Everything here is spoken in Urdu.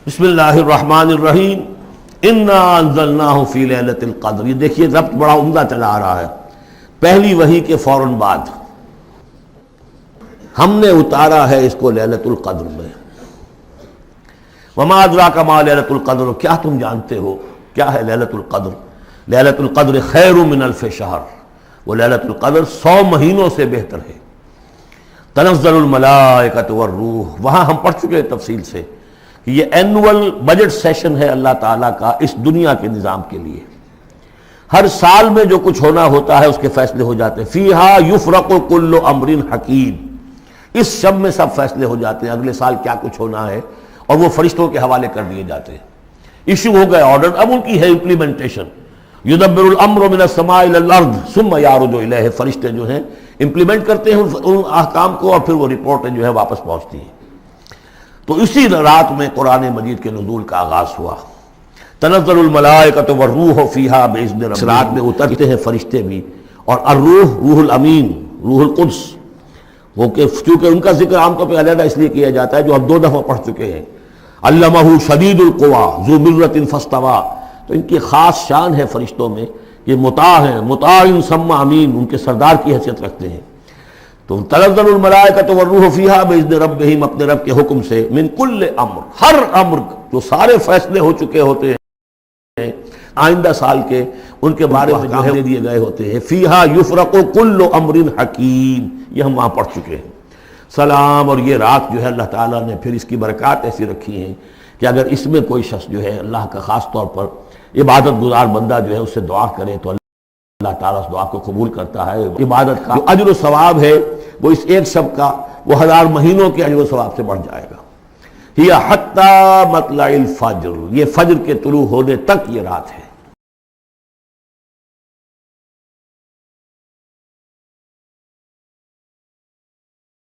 بسم اللہ الرحمن الرحیم انا انزلناہ فی لیلۃ القدر. یہ دیکھیے ضبط بڑا عمدہ چلا آ رہا ہے. پہلی وحی کے فوراً بعد ہم نے اتارا ہے اس کو لیلۃ القدر میں. وما ادراک ما لیلۃ القدر, کیا تم جانتے ہو کیا ہے لیلۃ القدر؟ لیلۃ القدر خیر من الف شہر, وہ لیلۃ القدر 100 مہینوں سے بہتر ہے. تنزل الملائکۃ والروح, وہاں ہم پڑھ چکے ہیں تفصیل سے کہ یہ اینول بجٹ سیشن ہے اللہ تعالیٰ کا اس دنیا کے نظام کے لیے. ہر سال میں جو کچھ ہونا ہوتا ہے اس کے فیصلے ہو جاتے ہیں. فیہا یفرق کل امر حکیم, اس شب میں سب فیصلے ہو جاتے ہیں اگلے سال کیا کچھ ہونا ہے, اور وہ فرشتوں کے حوالے کر دیے جاتے ہیں. ایشو ہو گئے آرڈر, اب ان کی ہے امپلیمنٹیشن. یدبر الامر من السماء الى الارض ثم یعرج الیہ, فرشتے جو ہیں امپلیمنٹ کرتے ہیں ان احکام کو, اور پھر وہ رپورٹیں جو ہے واپس پہنچتی ہیں. تو اسی رات میں قرآن مجید کے نزول کا آغاز ہوا. تنزل الملائکۃ والروح فیہا باذن ربہم, اس رات میں اترتے ہیں فرشتے بھی, اور الروح روح الامین, روح القدس, وہ کہ چونکہ ان کا ذکر عام طور پہ علیحدہ اس لیے کیا جاتا ہے جو ہم 2 دفعہ پڑھ چکے ہیں. علمہ شدید القویٰ ذو مرۃ فاستویٰ, تو ان کی خاص شان ہے فرشتوں میں, یہ مطاع ہیں, مطاع ثم امین, ان کے سردار کی حیثیت رکھتے ہیں. تو تنزل الملائکۃ والروح فیہا باذن ربہم, اپنے رب کے حکم سے, من کل امر, ہر امر, جو سارے فیصلے ہو چکے ہوتے ہیں آئندہ سال کے, ان کے بارے میں جو ہے دیے گئے ہوتے ہیں. فیہا یفرق کل امر حکیم, یہ ہم وہاں پڑھ چکے ہیں. سلام, اور یہ رات جو ہے اللہ تعالیٰ نے پھر اس کی برکات ایسی رکھی ہیں کہ اگر اس میں کوئی شخص جو ہے اللہ کا خاص طور پر عبادت گزار بندہ جو ہے اس سے دعا کرے تو اللہ تعالیٰ اس دعا کو قبول کرتا ہے. عبادت کا جو اجر و ثواب ہے وہ اس ایک شب کا وہ 1000 مہینوں کے اجر و ثواب سے بڑھ جائے گا. ہی حتی مطلع الفجر, یہ فجر کے طلوع ہونے تک یہ رات ہے.